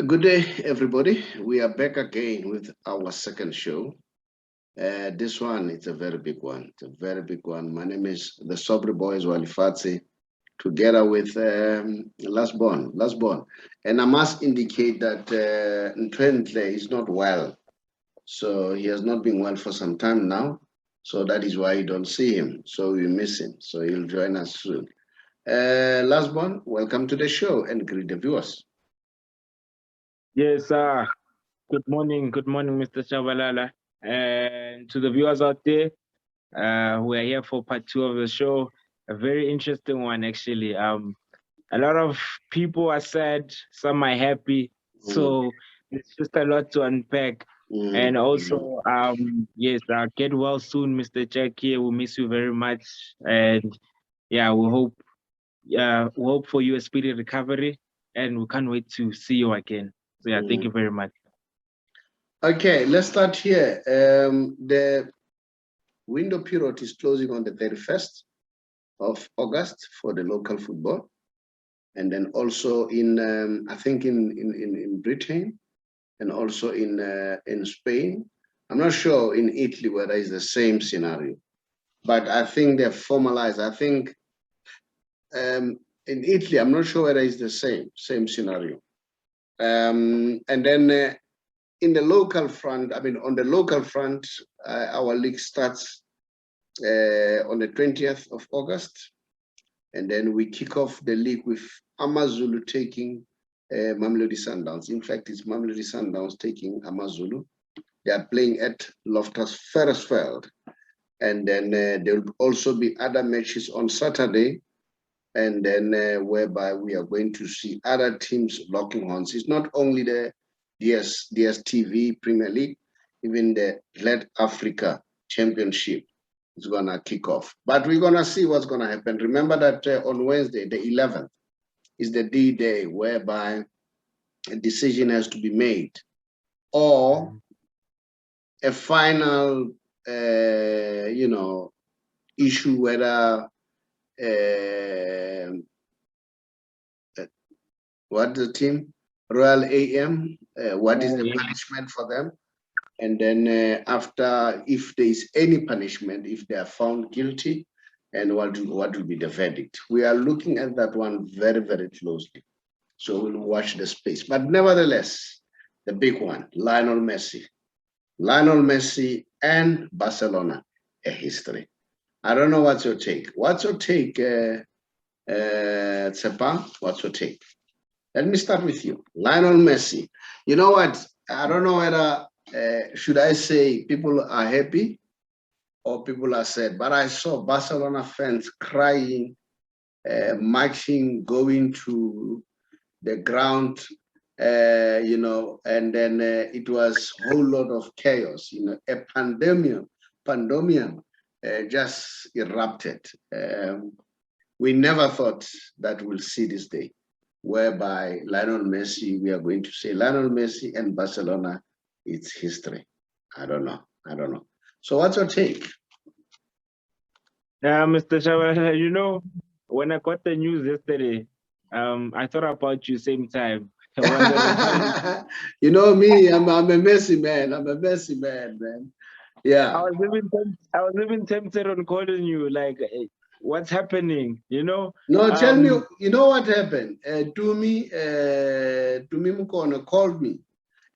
Good day, everybody. We are back again with our second show. This one, it's a very big one. It's a very big one. My name is the Sobri Boys Walifatsi, together with Last Born. And I must indicate that Ntwentle is not well. So he has not been well for some time now. So that is why you don't see him. So we miss him. So he'll join us soon. Last Born, welcome to the show and greet the viewers. Yes, good morning, Mr. Shabalala. And to the viewers out there, we are here for part two of the show. A very interesting one, actually. A lot of people are sad, some are happy. So it's just a lot to unpack. And also, yes, get well soon, Mr. Jackie. We miss you very much. And yeah, we hope for you a speedy recovery. And we can't wait to see you again. So yeah, thank you very much. Okay, let's start here. The window period is closing on the 31st of August for the local football. And then also I think in Britain and also in Spain. I'm not sure in Italy whether it's the same scenario, but I think they're formalized. I think in Italy, I'm not sure whether it's the same scenario. And then in the local front, on the local front, our league starts on the 20th of August. And then we kick off the league with Amazulu taking Mamelodi Sundowns. In fact, it's Mamelodi Sundowns taking Amazulu. They are playing at Loftus Versfeld. And then there will also be other matches on Saturday. And then whereby we are going to see other teams locking horns. It's not only the DSTV Premier League, even the Let Africa Championship is going to kick off. But we're going to see what's going to happen. Remember that on Wednesday, the 11th, is the D-Day whereby a decision has to be made or a final, issue whether what the team, Royal AM, what is the punishment for them? And then after, if there is any punishment, if they are found guilty, and what will be the verdict? We are looking at that one very, very closely. So we'll watch the space. But nevertheless, the big one, Lionel Messi. Lionel Messi and Barcelona, a history. I don't know what's your take. What's your take, Tsepa? What's your take? Let me start with you. Lionel Messi. You know what? I don't know whether should I say people are happy or people are sad, but I saw Barcelona fans crying, marching, going to the ground, and then it was a whole lot of chaos, a pandemic just erupted. We never thought that we'll see this day, whereby Lionel Messi, we are going to say Lionel Messi and Barcelona, it's history. I don't know. So what's your take? Yeah, Mr. Shabalala, when I got the news yesterday, I thought about you same time. You know me, I'm a Messi man. I'm a Messi man. Yeah. I was even tempted on calling you, like, what's happening? No, tell me. You know what happened? Tumi Mukono called me,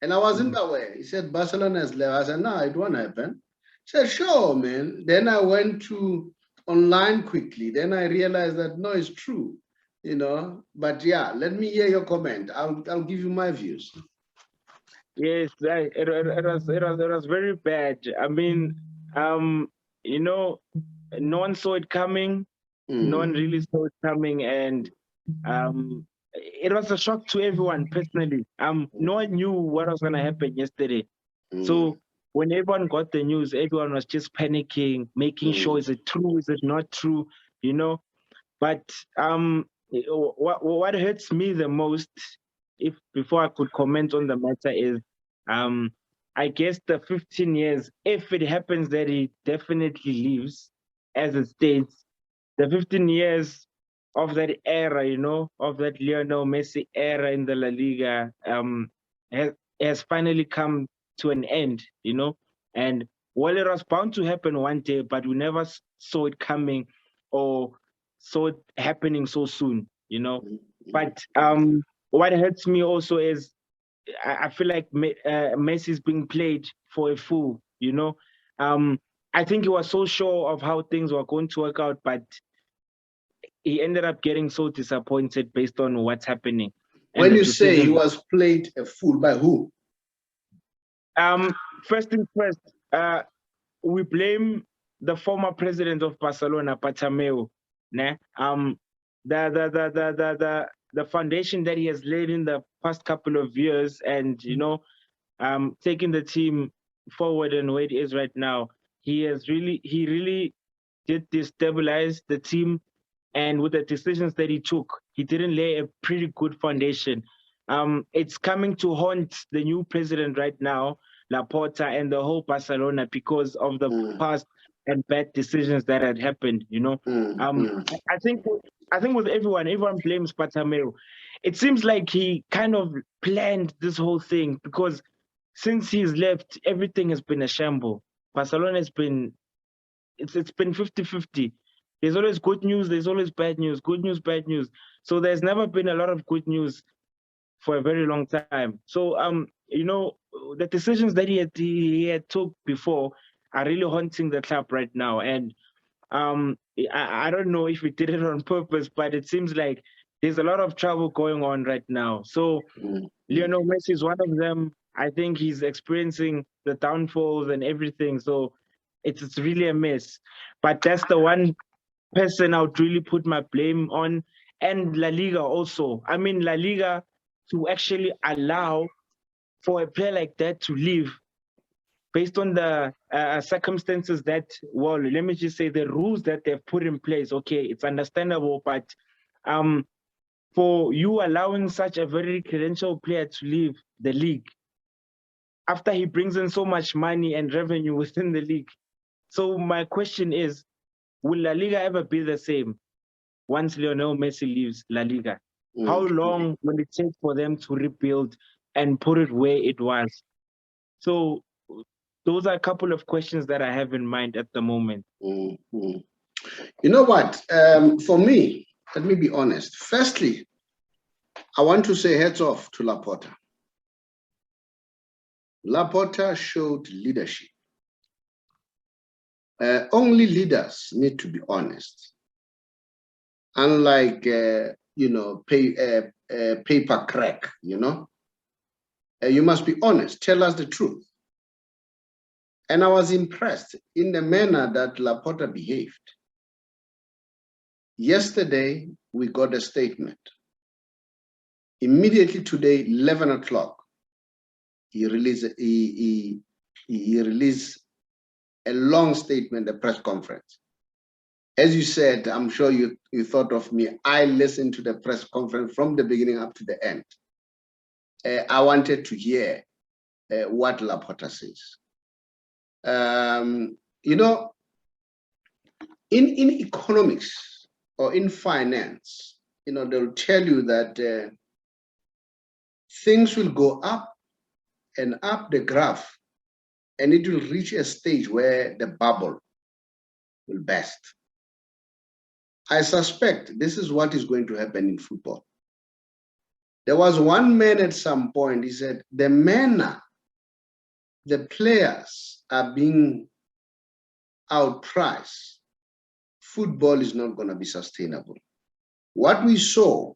and I wasn't aware. He said Barcelona has left. I said, no, it won't happen. He said, sure, man. Then I went to online quickly. Then I realized that no, it's true. But yeah, let me hear your comment. I'll give you my views. Yes, it was very bad. I mean, no one saw it coming. No one really saw it coming, and it was a shock to everyone personally. No one knew what was going to happen yesterday. So when everyone got the news, everyone was just panicking, making sure, is it true? Is it not true? But what hurts me the most, if before I could comment on the matter, is I guess the 15 years, if it happens that he definitely leaves, as it states, the 15 years of that era, of that Lionel Messi era in the La Liga, has, has finally come to an end, and well, it was bound to happen one day, but we never saw it coming or saw it happening so soon. But what hurts me also is I feel like Messi is being played for a fool. I think he was so sure of how things were going to work out, but he ended up getting so disappointed based on what's happening. And When the you say he decisions. was played a fool, by who? First things first, we blame the former president of Barcelona, Bartomeu. Né? The foundation that he has laid in the past couple of years, and taking the team forward and where it is right now, he really did destabilize the team, and with the decisions that he took, he didn't lay a pretty good foundation. It's coming to haunt the new president right now, Laporta, and the whole Barcelona because of the past and bad decisions that had happened. I think with everyone blames Bartomeu. It seems like he kind of planned this whole thing because since he's left, everything has been a shamble. Barcelona has been it's been 50-50. There's always good news, there's always bad news, good news, bad news. So there's never been a lot of good news for a very long time. So the decisions that he had took before are really haunting the club right now. And I don't know if he did it on purpose, but it seems like there's a lot of trouble going on right now. So Lionel Messi is one of them. I think he's experiencing the downfalls and everything. So it's really a mess. But that's the one person I would really put my blame on. And La Liga also. I mean, La Liga, to actually allow for a player like that to leave based on the circumstances that, well, let me just say the rules that they've put in place. Okay, it's understandable, but for you allowing such a very credentialed player to leave the league after he brings in so much money and revenue within the league. So my question is, will La Liga ever be the same once Lionel Messi leaves La Liga? How long will it take for them to rebuild and put it where it was? So those are a couple of questions that I have in mind at the moment. You know what? For me, let me be honest. Firstly, I want to say heads off to Laporta. Laporta showed leadership. Only leaders need to be honest. Unlike, paper crack, you must be honest. Tell us the truth. And I was impressed in the manner that Laporta behaved. Yesterday, we got a statement. Immediately today, 11 o'clock, he released a long statement, a press conference. As you said, I'm sure you thought of me. I listened to the press conference from the beginning up to the end. I wanted to hear what Laporta says. In economics or in finance, they'll tell you that things will go up and up the graph, and it will reach a stage where the bubble will burst. I suspect this is what is going to happen in football. There was one man at some point, he said, the manner the players are being outpriced, football is not going to be sustainable. What we saw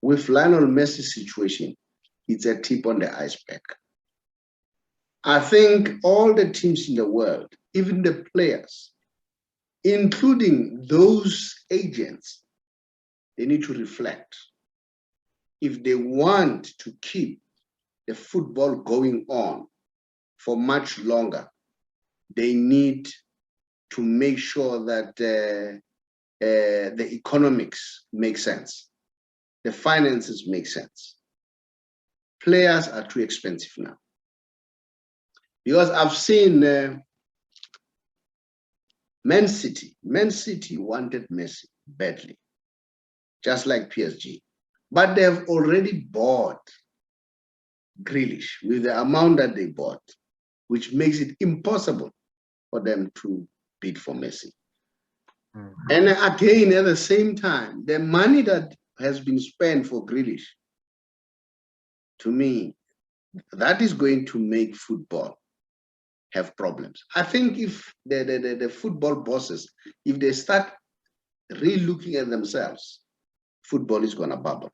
with Lionel Messi's situation, it's a tip on the iceberg. I think all the teams in the world, even the players, including those agents, they need to reflect. If they want to keep the football going on for much longer, they need to make sure that the economics make sense, the finances make sense. Players are too expensive now. Because I've seen Man City wanted Messi badly. just like PSG. But they have already bought Grealish with the amount that they bought, which makes it impossible for them to bid for Messi. And again, at the same time, the money that has been spent for Grealish, to me, that is going to make football have problems. I think if the football bosses, if they start re-looking at themselves, football is going to bubble.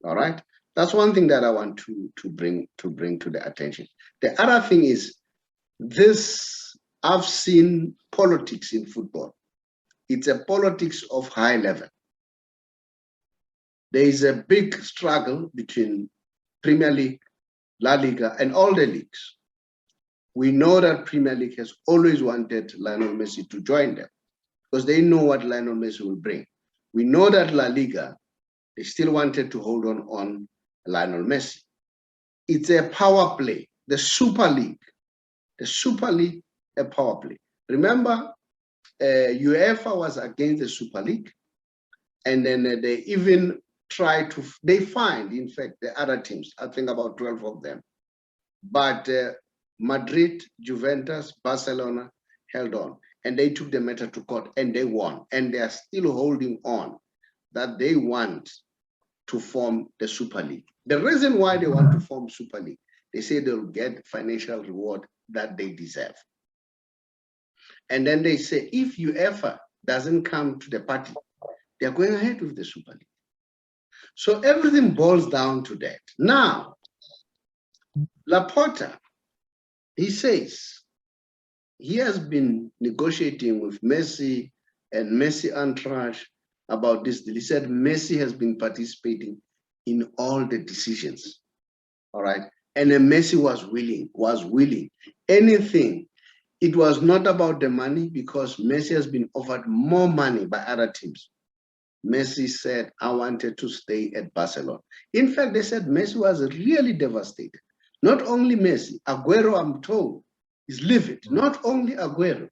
All right, that's one thing that I want to bring to the attention. The other thing is this: I've seen politics in football. It's a politics of high level. There is a big struggle between Premier League, La Liga, and all the leagues. We know that Premier League has always wanted Lionel Messi to join them because they know what Lionel Messi will bring. We know that La Liga, they still wanted to hold on Lionel Messi. It's a power play. The Super League, a power play. Remember, UEFA was against the Super League, and then they even tried to, they find, in fact, the other teams, I think about 12 of them. But Madrid, Juventus, Barcelona held on, and they took the matter to court, and they won. And they are still holding on that they want to form the Super League. The reason why they want to form Super League, they say they'll get financial reward that they deserve. And then they say, if UEFA doesn't come to the party, they're going ahead with the Super League. So everything boils down to that. Now, Laporta, he says he has been negotiating with Messi and Messi entourage about this deal. He said Messi has been participating in all the decisions, all right? And then Messi was willing. Anything. It was not about the money because Messi has been offered more money by other teams. Messi said, I wanted to stay at Barcelona. In fact, they said Messi was really devastated. Not only Messi, Aguero, I'm told, is livid. Not only Aguero,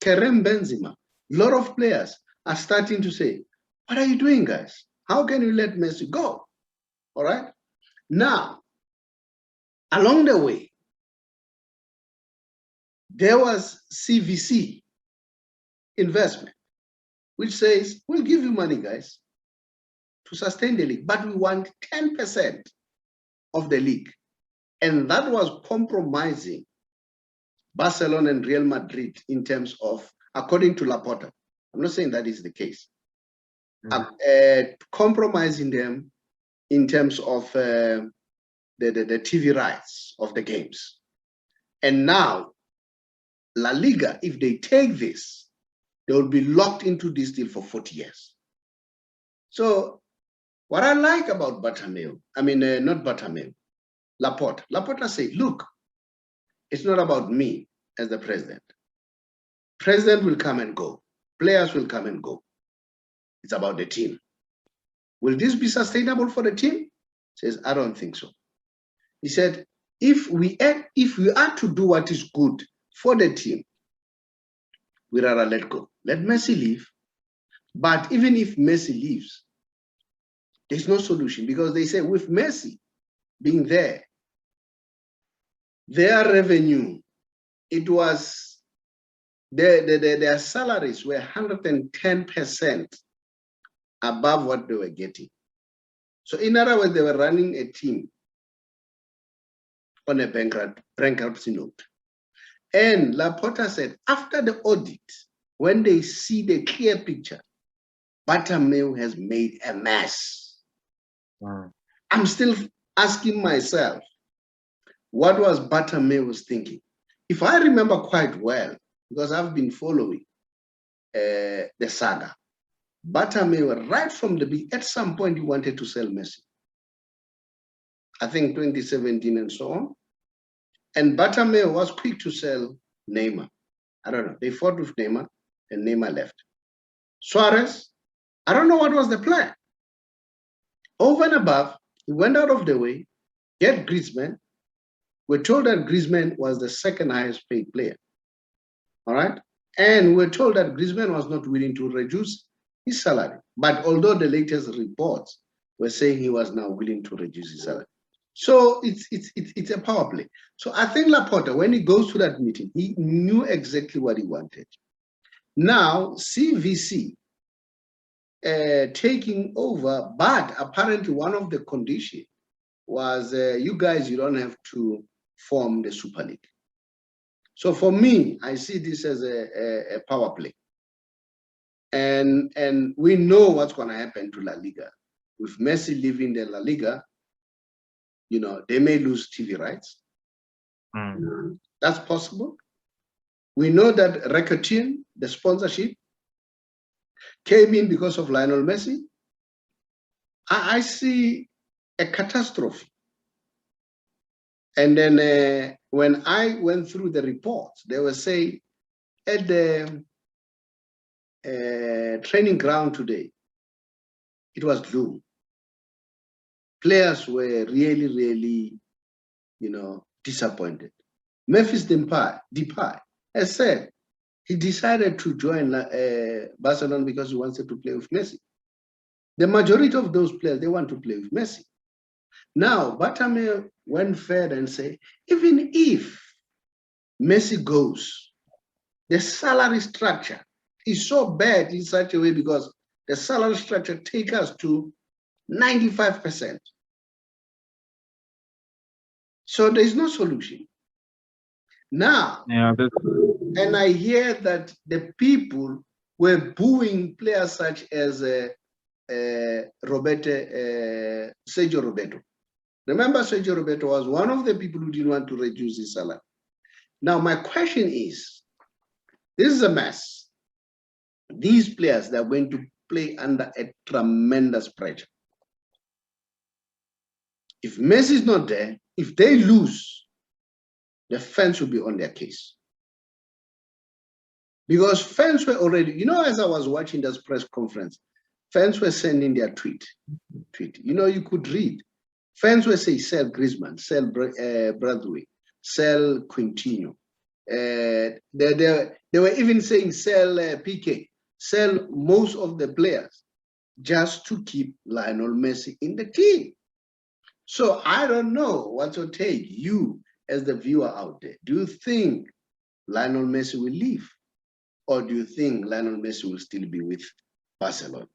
Karim Benzema, a lot of players are starting to say, what are you doing, guys? How can you let Messi go? All right? Now, along the way, there was CVC investment, which says, we'll give you money, guys, to sustain the league, but we want 10% of the league. And that was compromising Barcelona and Real Madrid in terms of, according to Laporta, I'm not saying that is the case, compromising them in terms of the TV rights of the games. And now, La Liga, if they take this, they will be locked into this deal for 40 years. So what I like about Bartomeu, not Bartomeu, Laporta said, look, it's not about me as the president. President will come and go. Players will come and go. It's about the team. Will this be sustainable for the team? He says, I don't think so. He said, if we are to do what is good for the team, we'd rather let go. Let Messi leave. But even if Messi leaves, there's no solution because they say with Messi being there, their revenue, it was, their salaries were 110% above what they were getting. So in other words, they were running a team on a bankruptcy note. And Laporta said, after the audit, when they see the clear picture, Bartomeu has made a mess. Wow. I'm still asking myself, what was Bartomeu thinking? If I remember quite well, because I've been following the saga, Bartomeu, right from the beginning, at some point he wanted to sell Messi. I think 2017 and so on. And Bartomeu was quick to sell Neymar. I don't know. They fought with Neymar and Neymar left. Suarez, I don't know what was the plan. Over and above, he went out of the way, get Griezmann. We're told that Griezmann was the second highest paid player. All right? And we're told that Griezmann was not willing to reduce his salary. But although the latest reports were saying he was now willing to reduce his salary. So it's a power play. So I think Laporta, when he goes to that meeting, he knew exactly what he wanted. Now, CVC taking over, but apparently one of the conditions was you guys, you don't have to form the Super League. So for me, I see this as a power play. And we know what's going to happen to La Liga. With Messi leaving the La Liga, you know, they may lose TV rights. That's possible. We know that Recording, the sponsorship, came in because of Lionel Messi. I see a catastrophe. And then when I went through the reports, they were saying at the training ground today, it was gloom. Players were really, really, you know, disappointed. Memphis Depay has said he decided to join Barcelona because he wanted to play with Messi. The majority of those players, they want to play with Messi. Now, Bartomeu went further and said, even if Messi goes, the salary structure is so bad in such a way because the salary structure takes us to 95%. So there is no solution. Now, and I hear that the people were booing players such as Sergio Roberto. Remember, Sergio Roberto was one of the people who didn't want to reduce his salary. Now, my question is, this is a mess. These players, they're going to play under a tremendous pressure. If Messi is not there, if they lose, the fans will be on their case. Because fans were already, you know, as I was watching this press conference, fans were sending their tweet. You know, you could read. Fans were saying, sell Griezmann, sell Bradley, sell Quintino. They were even saying, sell PK, sell most of the players just to keep Lionel Messi in the team. So I don't know what to take you as the viewer out there. Do you think Lionel Messi will leave? Or do you think Lionel Messi will still be with Barcelona?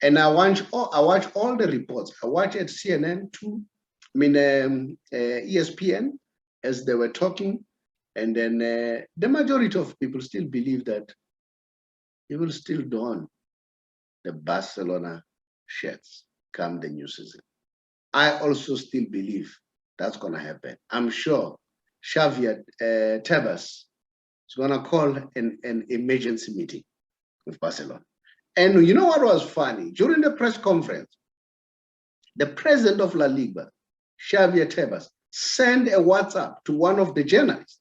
And I watch all the reports. I watch at CNN too, ESPN, as they were talking. And then the majority of people still believe that he will still don the Barcelona shirts come the new season. I also still believe that's going to happen. I'm sure Xavier Tebas is going to call an emergency meeting with Barcelona. And you know what was funny? During the press conference, the president of La Liga, Xavier Tebas, sent a WhatsApp to one of the journalists.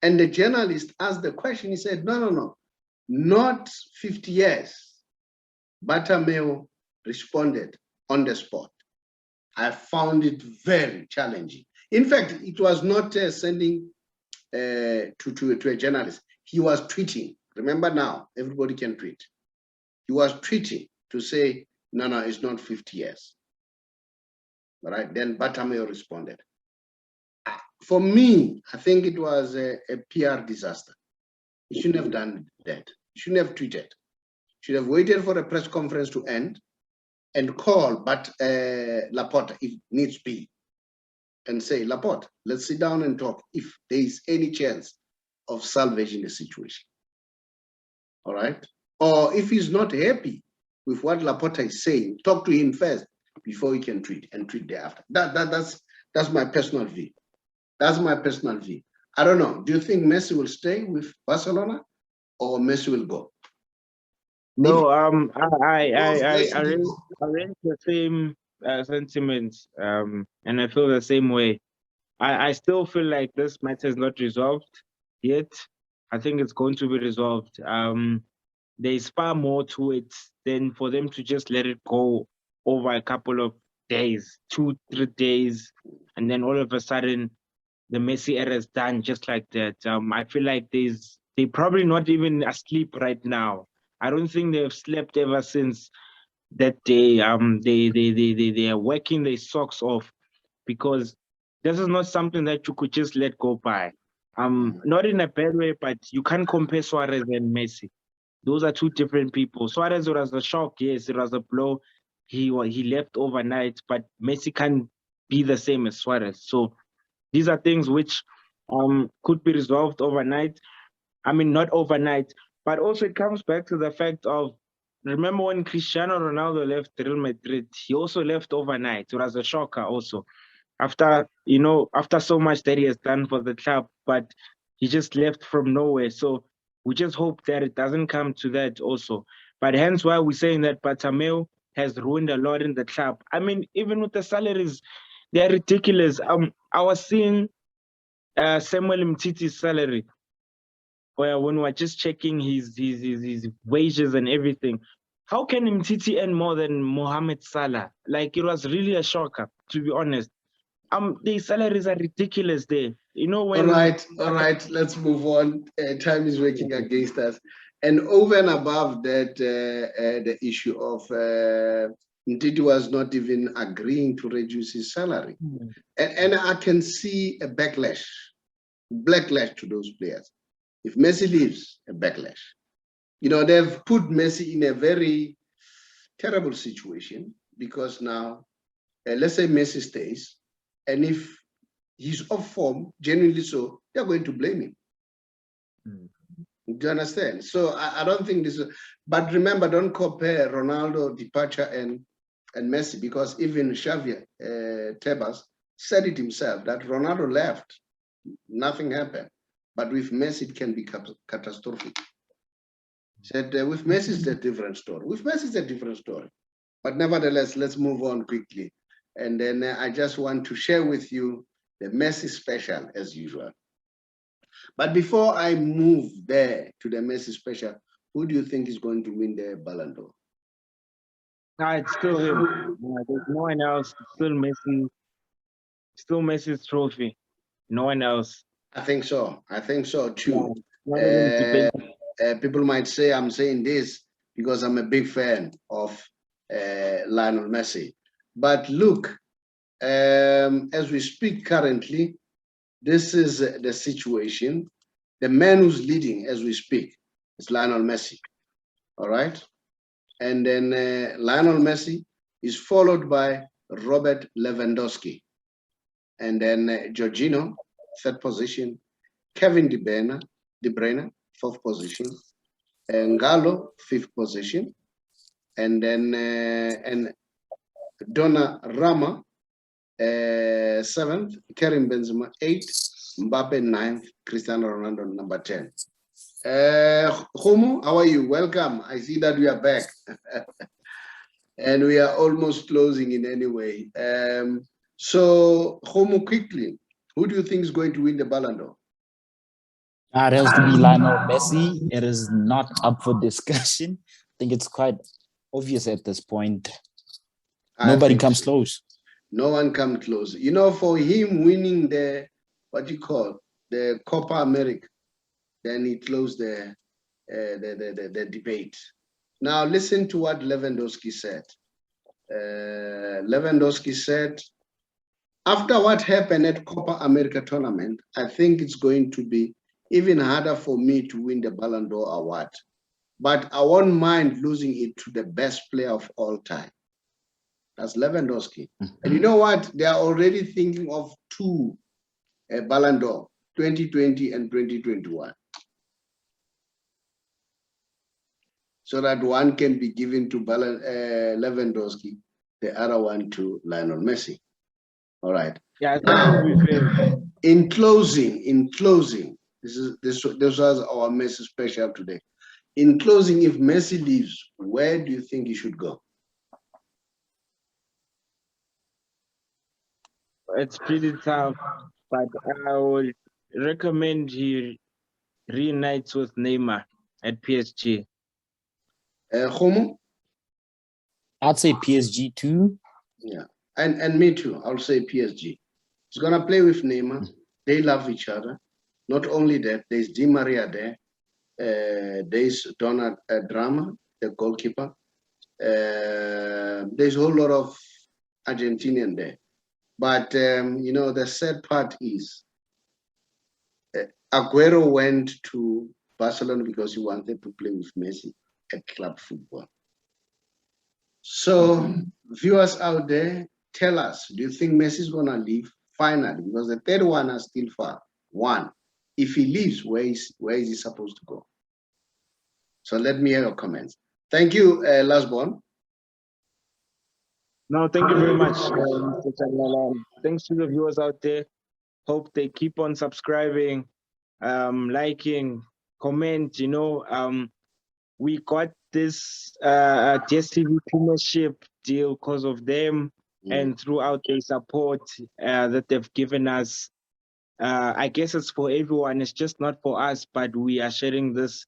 And the journalist asked the question. He said, no, not 50 years. Bartomeu responded on the spot. I found it very challenging. In fact, it was not sending to a journalist. He was tweeting. Remember now, everybody can tweet. He was tweeting to say, no, it's not 50 years. All right, then Bartomeu responded. For me, I think it was a PR disaster. He shouldn't have done that. He shouldn't have tweeted. He should have waited for the press conference to end and call Laporte if needs be and say, Laporte, let's sit down and talk if there is any chance of salvaging the situation. All right? Or if he's not happy with what Laporte is saying, talk to him first before he can tweet and tweet thereafter. That's my personal view. That's my personal view. I don't know. Do you think Messi will stay with Barcelona or Messi will go? No, I read the same sentiments, and I feel the same way. I still feel like this matter is not resolved yet. I think it's going to be resolved. There's far more to it than for them to just let it go over a couple of days, 2-3 days, and then all of a sudden the Messi era is done just like that. I feel like they're probably not even asleep right now. I don't think they've slept ever since that day. They are working their socks off, because this is not something that you could just let go by. Not in a bad way, but you can't compare Suarez and Messi. Those are two different people. Suarez was a shock, yes, it was a blow. He left overnight, but Messi can't be the same as Suarez. So these are things which could be resolved overnight. I mean, not overnight, but also it comes back to the fact of, remember when Cristiano Ronaldo left Real Madrid, he also left overnight. It was a shocker also. After, after so much that he has done for the club, but he just left from nowhere. So we just hope that it doesn't come to that also. But hence why we're saying that Bartomeu has ruined a lot in the club. I mean, even with the salaries, they're ridiculous. I was seeing Samuel Mtiti's salary, where when we're just checking his wages and everything. How can Mtiti earn more than Mohamed Salah? Like, it was really a shocker, to be honest. The salaries are ridiculous there. When all right, let's move on. Time is working against us. And over and above that, the issue of Ndidi was not even agreeing to reduce his salary. And I can see a backlash to those players. If Messi leaves, a backlash. They've put Messi in a very terrible situation, because now, let's say Messi stays, and if he's off form, genuinely so, they're going to blame him. Do you understand? So I don't think this is, but remember, don't compare Ronaldo departure and Messi, because even Xavier Tebas said it himself that Ronaldo left, nothing happened. But with Messi, it can be catastrophic. He said, with Messi, it's a different story. With Messi, it's a different story. But nevertheless, let's move on quickly. And then I just want to share with you the Messi special, as usual. But before I move there to the Messi special, who do you think is going to win the Ballon d'Or? It's still him. There's no one else. Still Messi. Still Messi's trophy. No one else. I think so. I think so too. Yeah, people might say I'm saying this because I'm a big fan of Lionel Messi. But look, as we speak currently, this is the situation. The man who's leading as we speak is Lionel Messi. All right? And then Lionel Messi is followed by Robert Lewandowski. And then Jorginho, third position. Kevin De Bruyne, fourth position. And Gallo, fifth position. And then and Donnarumma, seventh. Karim Benzema, eighth. Mbappe, ninth. Cristiano Ronaldo, number 10. Homo, how are you? Welcome. I see that we are back. And we are almost closing in any way. So, Homo, quickly, who do you think is going to win the Ballon d'Or? It has to be Lionel Messi. It is not up for discussion. I think it's quite obvious at this point. Nobody comes close. No one comes close. For him winning the, the Copa America, then he closed the debate. Now, listen to what Lewandowski said. Lewandowski said, after what happened at Copa America tournament, I think it's going to be even harder for me to win the Ballon d'Or award. But I won't mind losing it to the best player of all time. That's Lewandowski. And you know what? They are already thinking of two Ballon d'Or, 2020 and 2021. So that one can be given to Lewandowski, the other one to Lionel Messi. All right. Yeah. In closing, this was our Messi special today. In closing, if Messi leaves, where do you think he should go? It's pretty tough, but I would recommend he reunites with Neymar at PSG. Homo? I'd say PSG too. Yeah, and me too. I'll say PSG. He's gonna play with Neymar. They love each other. Not only that, there's Di Maria there. There's Donald Drama, the goalkeeper. There's a whole lot of Argentinian there. But, the sad part is Aguero went to Barcelona because he wanted to play with Messi at club football. So, viewers out there, tell us, do you think Messi's going to leave finally? Because the third one is still far. One, if he leaves, where is he supposed to go? So let me hear your comments. Thank you, Lasborn. No, thank you very much, Mr. Chabalala. Thanks to the viewers out there. Hope they keep on subscribing, liking, comment. We got this DSTV Premiership deal because of them and throughout their support that they've given us. I guess it's for everyone. It's just not for us, but we are sharing this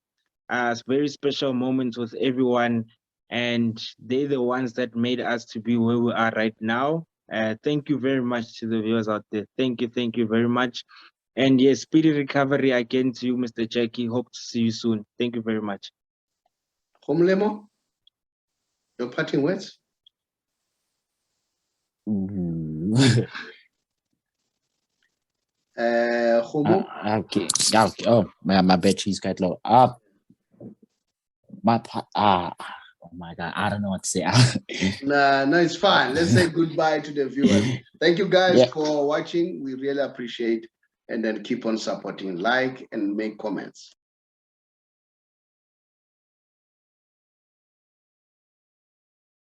very special moment with everyone. And they're the ones that made us to be where we are right now. Thank you very much to the viewers out there. Thank you very much. And yes, speedy recovery again to you, Mr. Jackie. Hope to see you soon. Thank you very much. Homlemo, your parting words? Homo? Okay. Oh, my battery's quite low. Oh my God, I don't know what to say. No, it's fine. Let's say goodbye to the viewers. Thank you guys for watching. We really appreciate, and then keep on supporting, like and make comments.